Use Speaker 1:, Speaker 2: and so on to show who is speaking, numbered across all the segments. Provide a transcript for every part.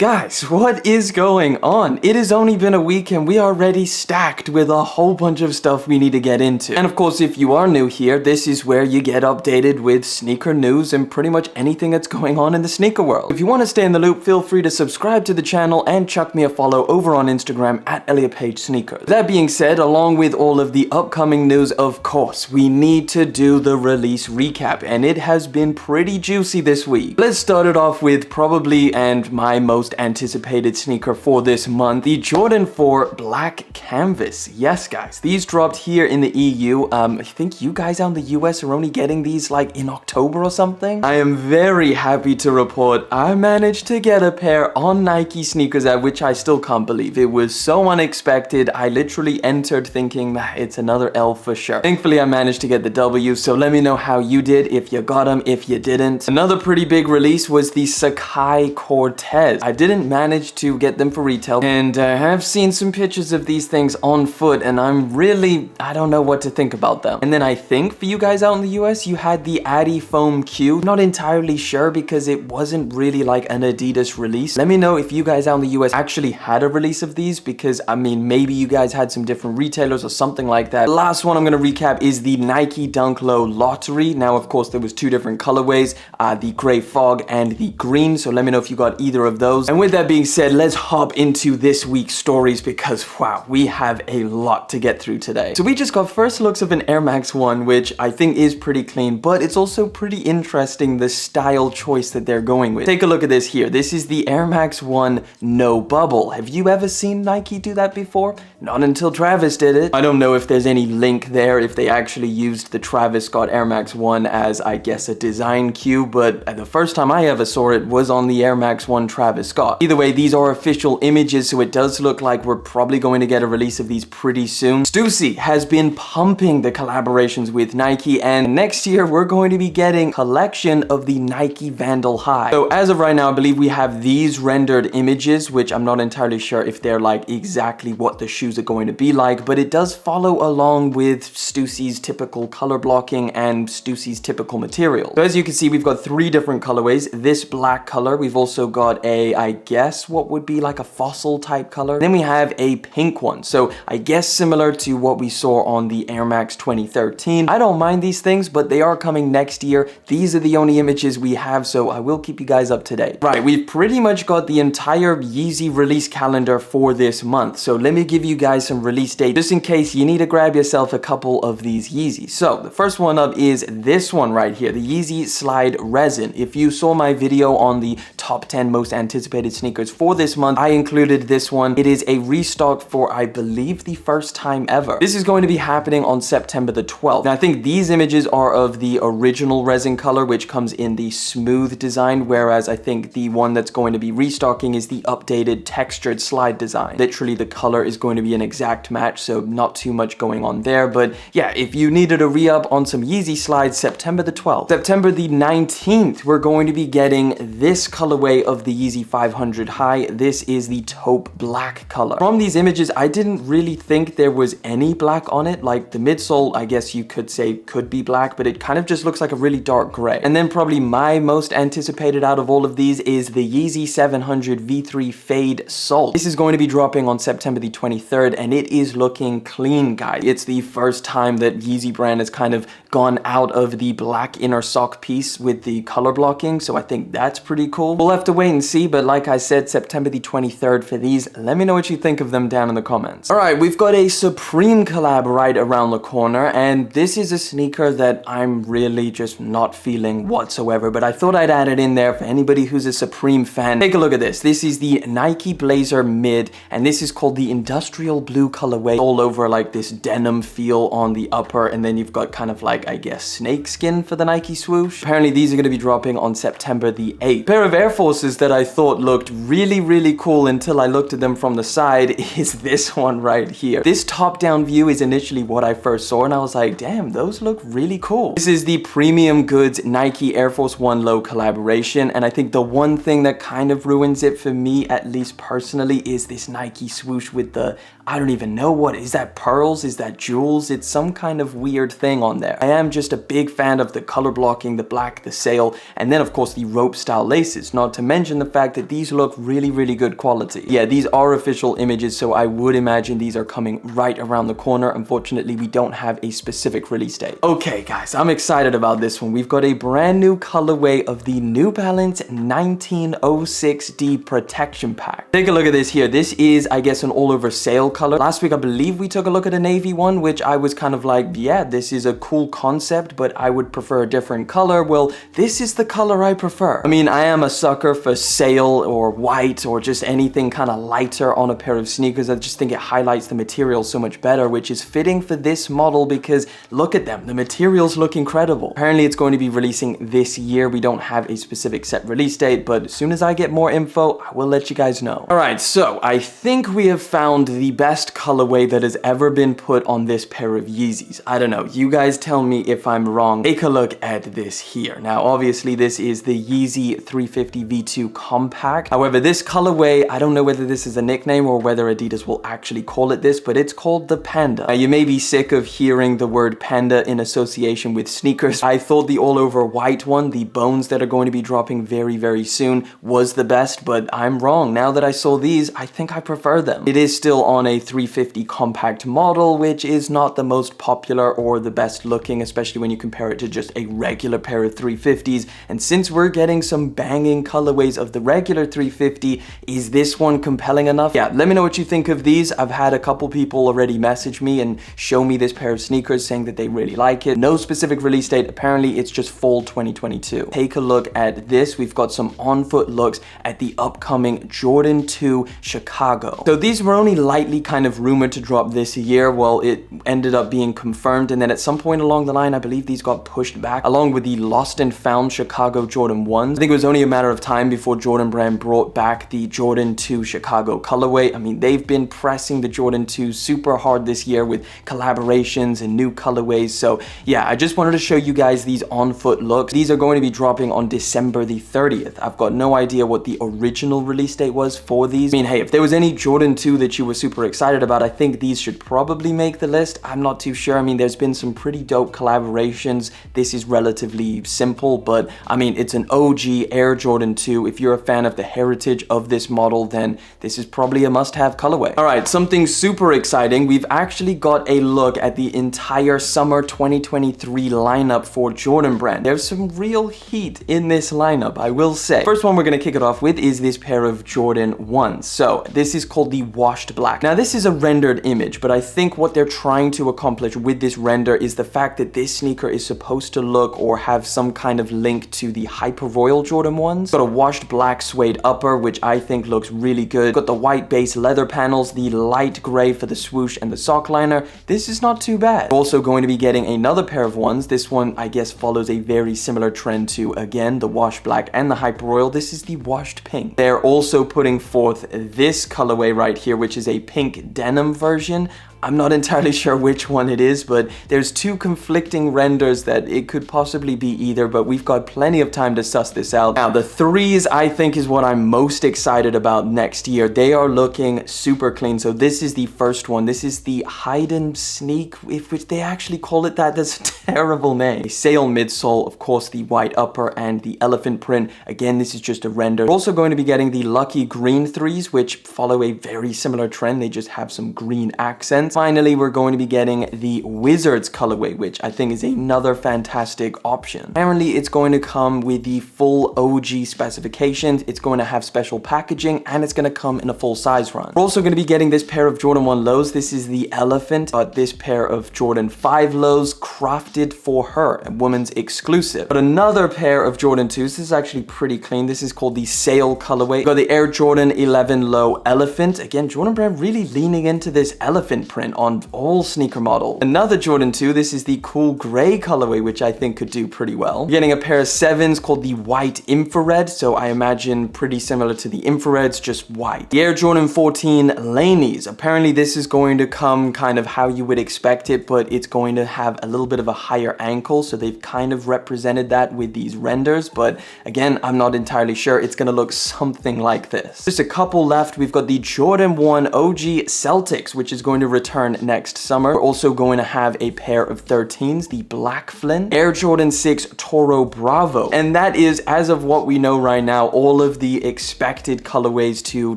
Speaker 1: Guys, what is going on? It has only been a week and we are already stacked with a whole bunch of stuff we need to get into. And of course, if you are new here, this is where you get updated with sneaker news and pretty much anything that's going on in the sneaker world. If you want to stay in the loop, feel free to subscribe to the channel and chuck me a follow over on Instagram at Elliot Page Sneakers. That being said, along with all of the upcoming news, of course, we need to do the release recap, and it has been pretty juicy this week. Let's start it off with probably and my most anticipated sneaker for this month, the Jordan 4 Black Canvas. Yes, guys, these dropped here in the EU. I think you guys out in the US are only getting these like in October or something. I am very happy to report I managed to get a pair on Nike sneakers app, which I still can't believe. It was so unexpected. I literally entered thinking that it's another L for sure. Thankfully, I managed to get the W, so let me know how you did, if you got them, if you didn't. Another pretty big release was the Sacai Cortez. I didn't manage to get them for retail, and I have seen some pictures of these things on foot, and I don't know what to think about them. And then I think for you guys out in the US, you had the Adi Foam Q. Not entirely sure because it wasn't really like an Adidas release. Let me know if you guys out in the US actually had a release of these, because I mean, maybe you guys had some different retailers or something like that. The last one I'm going to recap is the Nike Dunk Low Lottery. Now, of course, there was two different colorways, the gray fog and the green, so let me know if you got either of those. And with that being said, let's hop into this week's stories because wow, we have a lot to get through today. So we just got first looks of an Air Max 1, which I think is pretty clean, but it's also pretty interesting the style choice that they're going with. Take a look at this here. This is the Air Max 1 No Bubble. Have you ever seen Nike do that before? Not until Travis did it. I don't know if there's any link there, if they actually used the Travis Scott Air Max 1 as, I guess, a design cue, but the first time I ever saw it was on the Air Max 1 Travis Scott. Either way, these are official images, so it does look like we're probably going to get a release of these pretty soon. Stussy has been pumping the collaborations with Nike, and next year we're going to be getting a collection of the Nike Vandal High. So as of right now, I believe we have these rendered images, which I'm not entirely sure if they're like exactly what the shoes are going to be like, but it does follow along with Stussy's typical color blocking and Stussy's typical material. So as you can see, we've got three different colorways. This black color, we've also got a, I guess what would be like a fossil type color. Then we have a pink one, so I guess similar to what we saw on the Air Max 2013. I don't mind these things, but they are coming next year. These are the only images we have, so I will keep you guys up to date. Right, we've pretty much got the entire Yeezy release calendar for this month, so let me give you guys some release dates just in case you need to grab yourself a couple of these Yeezys. So the first one up is this one right here, the Yeezy Slide Resin. If you saw my video on the top 10 most anticipated sneakers for this month, I included this one. It is a restock for, I believe, the first time ever. This is going to be happening on September the 12th. Now, I think these images are of the original resin color, which comes in the smooth design, whereas I think the one that's going to be restocking is the updated textured slide design. Literally, the color is going to be an exact match, so not too much going on there. But yeah, if you needed a re-up on some Yeezy slides, September the 12th. September the 19th, we're going to be getting this colorway of the Yeezy 500 High. This is the taupe black color. From these images, I didn't really think there was any black on it. Like the midsole, I guess you could say could be black, but it kind of just looks like a really dark gray. And then probably my most anticipated out of all of these is the Yeezy 700 V3 Fade Salt. This is going to be dropping on September the 23rd, and it is looking clean, guys. It's the first time that Yeezy brand has kind of gone out of the black inner sock piece with the color blocking, so I think that's pretty cool. We'll have to wait and see, but like I said, September the 23rd for these. Let me know what you think of them down in the comments. All right, we've got a Supreme collab right around the corner, and this is a sneaker that I'm really just not feeling whatsoever, but I thought I'd add it in there for anybody who's a Supreme fan. Take a look at this. This is the Nike Blazer Mid, and this is called the Industrial Blue colorway, all over like this denim feel on the upper, and then you've got kind of like, I guess, snake skin for the Nike swoosh. Apparently, these are going to be dropping on September the 8th. A pair of Air Forces that I thought looked really cool until I looked at them from the side is this one right here. This top-down view is initially what I first saw, and I was like, damn, those look really cool. This is the Premium Goods Nike Air Force 1 Low collaboration, and I think the one thing that kind of ruins it for me, at least personally, is this Nike swoosh with the, I don't even know what, is that pearls? Is that jewels? It's some kind of weird thing on there. I am just a big fan of the color blocking, the black, the sail, and then of course the rope style laces, not to mention the fact that these look really, really good quality. Yeah, these are official images, so I would imagine these are coming right around the corner. Unfortunately, we don't have a specific release date. Okay, guys, I'm excited about this one. We've got a brand new colorway of the New Balance 1906D Protection Pack. Take a look at this here. This is, I guess, an all-over sale color. Last week, I believe we took a look at a navy one, which I was kind of like, yeah, this is a cool concept, but I would prefer a different color. Well, this is the color I prefer. I mean, I am a sucker for sail or white or just anything kind of lighter on a pair of sneakers. I just think it highlights the material so much better, which is fitting for this model because look at them. The materials look incredible. Apparently, it's going to be releasing this year. We don't have a specific set release date, but as soon as I get more info, I will let you guys know. All right, so I think we have found the best colorway that has ever been put on this pair of Yeezys. I don't know. You guys tell me if I'm wrong. Take a look at this here. Now, obviously, this is the Yeezy 350 V2 Compact. However, this colorway, I don't know whether this is a nickname or whether Adidas will actually call it this, but it's called the Panda. Now, you may be sick of hearing the word Panda in association with sneakers. I thought the all-over white one, the bones that are going to be dropping very, very soon, was the best, but I'm wrong. Now that I saw these, I think I prefer them. It is still on a 350 compact model, which is not the most popular or the best looking, especially when you compare it to just a regular pair of 350s. And since we're getting some banging colorways of the regular 350, is this one compelling enough? Yeah, let me know what you think of these. I've had a couple people already message me and show me this pair of sneakers saying that they really like it. No specific release date. Apparently, it's just fall 2022. Take a look at this. We've got some on-foot looks at the upcoming Jordan 2 Chicago. So these were only lightly kind of rumored to drop this year. Well, it ended up being confirmed, and then at some point along the line, I believe these got pushed back, along with the lost and found Chicago Jordan 1s. I think it was only a matter of time before Jordan Brand brought back the Jordan 2 Chicago colorway. I mean, they've been pressing the Jordan 2 super hard this year with collaborations and new colorways. So yeah, I just wanted to show you guys these on-foot looks. These are going to be dropping on December the 30th. I've got no idea what the original release date was for these. I mean, hey, if there was any Jordan 2 that you were super excited about, I think these should probably make the list. I'm not too sure. I mean, there's been some pretty dope collaborations. This is relatively simple, but I mean, it's an OG Air Jordan 2. If you're a fan of the heritage of this model, then this is probably a must-have colorway. All right, something super exciting. We've actually got a look at the entire summer 2023 lineup for Jordan Brand. There's some real heat in this lineup, I will say. First one we're going to kick it off with is this pair of Jordan 1s. So this is called the Washed Black. Now, this is a rendered image, but I think what they're trying to accomplish with this render is the fact that this sneaker is supposed to look or have some kind of link to the Hyper Royal Jordan 1s. Got a washed black suede upper, which I think looks really good. Got the white base leather panels, the light gray for the swoosh and the sock liner. This is not too bad. We're also going to be getting another pair of ones. This one, I guess, follows a very similar trend to, again, the washed black and the Hyper Royal. This is the washed pink. They're also putting forth this colorway right here, which is a pink denim version. I'm not entirely sure which one it is, but there's two conflicting renders that it could possibly be either, but we've got plenty of time to suss this out. Now, the threes, I think, is what I'm most excited about next year. They are looking super clean. So this is the first one. This is the Hide and Sneak, if they actually call it that. That's a terrible name. A sail midsole, of course, the white upper and the elephant print. Again, this is just a render. We're also going to be getting the Lucky Green threes, which follow a very similar trend. They just have some green accents. Finally, we're going to be getting the Wizards colorway, which I think is another fantastic option. Apparently, it's going to come with the full OG specifications. It's going to have special packaging, and it's going to come in a full size run. We're also going to be getting this pair of Jordan 1 lows. This is the Elephant, but this pair of Jordan 5 lows crafted for her, a woman's exclusive. But another pair of Jordan 2s. This is actually pretty clean. This is called the Sail colorway. We've got the Air Jordan 11 low Elephant. Again, Jordan Brand really leaning into this elephant print on all sneaker models. Another Jordan 2, this is the cool gray colorway, which I think could do pretty well. We're getting a pair of 7s called the White Infrared, so I imagine pretty similar to the Infrareds, just white. The Air Jordan 14 Laneys. Apparently this is going to come kind of how you would expect it, but it's going to have a little bit of a higher ankle, so they've kind of represented that with these renders, but again, I'm not entirely sure. It's going to look something like this. Just a couple left. We've got the Jordan 1 OG Celtics, which is going to return return next summer. We're also going to have a pair of 13s, the Black Flynn, Air Jordan 6 Toro Bravo. And that is, as of what we know right now, all of the expected colorways to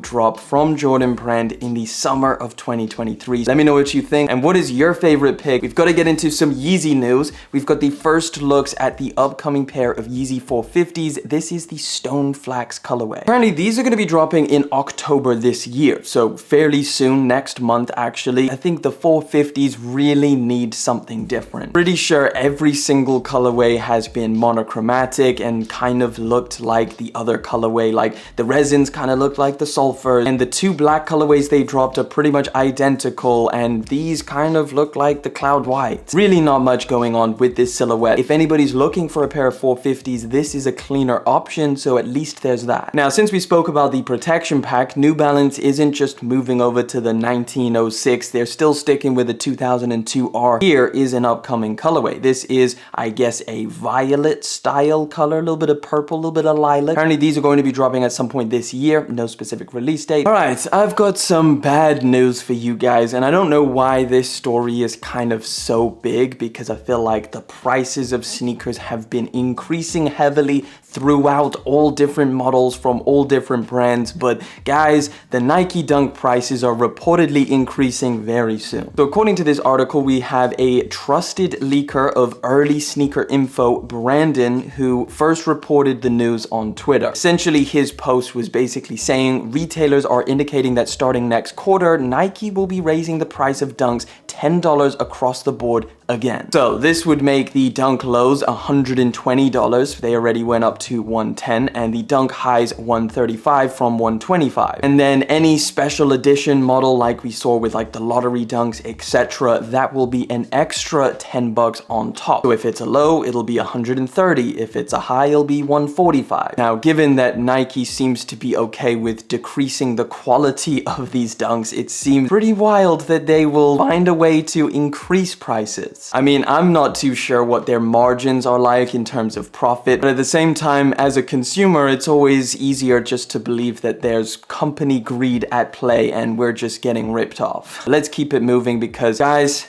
Speaker 1: drop from Jordan brand in the summer of 2023. Let me know what you think, and what is your favorite pick? We've got to get into some Yeezy news. We've got the first looks at the upcoming pair of Yeezy 450s. This is the Stone Flax colorway. Apparently, these are going to be dropping in October this year, so fairly soon, next month actually. I think the 450s really need something different. Pretty sure every single colorway has been monochromatic and kind of looked like the other colorway. Like the resins kind of looked like the sulfur, and the two black colorways they dropped are pretty much identical, and these kind of look like the cloud white. Really not much going on with this silhouette. If anybody's looking for a pair of 450s, this is a cleaner option, so at least there's that. Now, since we spoke about the protection pack, New Balance isn't just moving over to the 1906, they're still sticking with the 2002R. Here is an upcoming colorway. This is, I guess, a violet style color, a little bit of purple, a little bit of lilac. Apparently these are going to be dropping at some point this year, no specific release date. All right, I've got some bad news for you guys, and I don't know why this story is kind of so big, because I feel like the prices of sneakers have been increasing heavily throughout all different models from all different brands. But guys, the Nike Dunk prices are reportedly increasing very soon. So according to this article, we have a trusted leaker of early sneaker info, Brandon, who first reported the news on Twitter. Essentially, his post was basically saying retailers are indicating that starting next quarter, Nike will be raising the price of Dunks $10 across the board again. So this would make the Dunk lows $120. They already went up to $110, and the Dunk highs $135 from $125. And then any special edition model like we saw with like the lottery Dunks, etc., that will be an extra $10 on top. So if it's a low, it'll be $130. If it's a high, it'll be $145. Now, given that Nike seems to be okay with decreasing the quality of these Dunks, it seems pretty wild that they will find a way to increase prices. I mean, I'm not too sure what their margins are like in terms of profit, but at the same time, as a consumer, it's always easier just to believe that there's company greed at play and we're just getting ripped off. Let's keep it moving because, guys,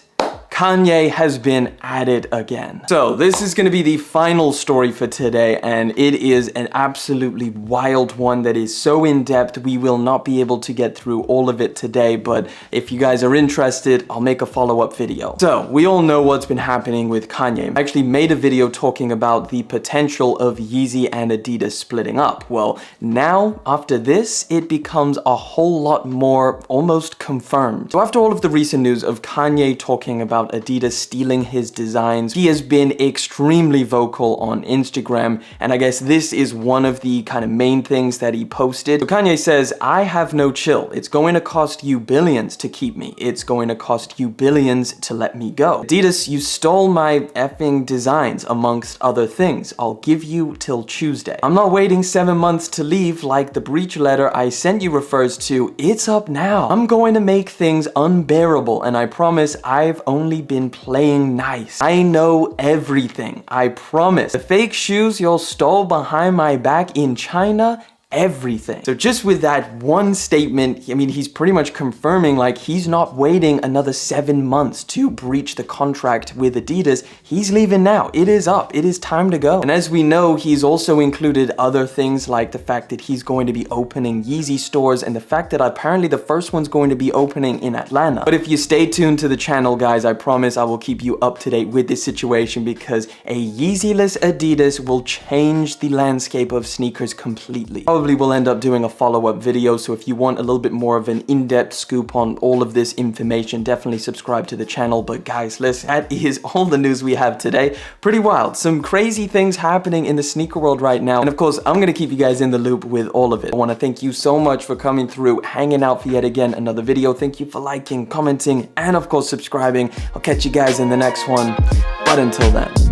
Speaker 1: Kanye has been at it again. So this is going to be the final story for today, and it is an absolutely wild one that is so in-depth we will not be able to get through all of it today, but if you guys are interested, I'll make a follow-up video. So we all know what's been happening with Kanye. I actually made a video talking about the potential of Yeezy and Adidas splitting up. Well, now after this, it becomes a whole lot more almost confirmed. So after all of the recent news of Kanye talking about Adidas stealing his designs, he has been extremely vocal on Instagram, and I guess this is one of the kind of main things that he posted. So Kanye says, "I have no chill. It's going to cost you billions to keep me. It's going to cost you billions to let me go. Adidas, you stole my effing designs, amongst other things. I'll give you till Tuesday. I'm not waiting 7 months to leave like the breach letter I sent you refers to. It's up now. I'm going to make things unbearable, and I promise I've only been playing nice. I know everything. I promise. The fake shoes y'all stole behind my back in China, everything." So just with that one statement, I mean, he's pretty much confirming like he's not waiting another 7 months to breach the contract with Adidas. He's leaving now. It is up. It is time to go. And as we know, he's also included other things like the fact that he's going to be opening Yeezy stores and the fact that apparently the first one's going to be opening in Atlanta. But if you stay tuned to the channel, guys, I promise I will keep you up to date with this situation because a Yeezy-less Adidas will change the landscape of sneakers completely. Probably will end up doing a follow-up video, so if you want a little bit more of an in-depth scoop on all of this information, definitely subscribe to the channel. But guys, listen, that is all the news we have today. Pretty wild. Some crazy things happening in the sneaker world right now, and of course, I'm gonna keep you guys in the loop with all of it. I want to thank you so much for coming through, hanging out for yet again another video. Thank you for liking, commenting, and of course subscribing. I'll catch you guys in the next one, but until then.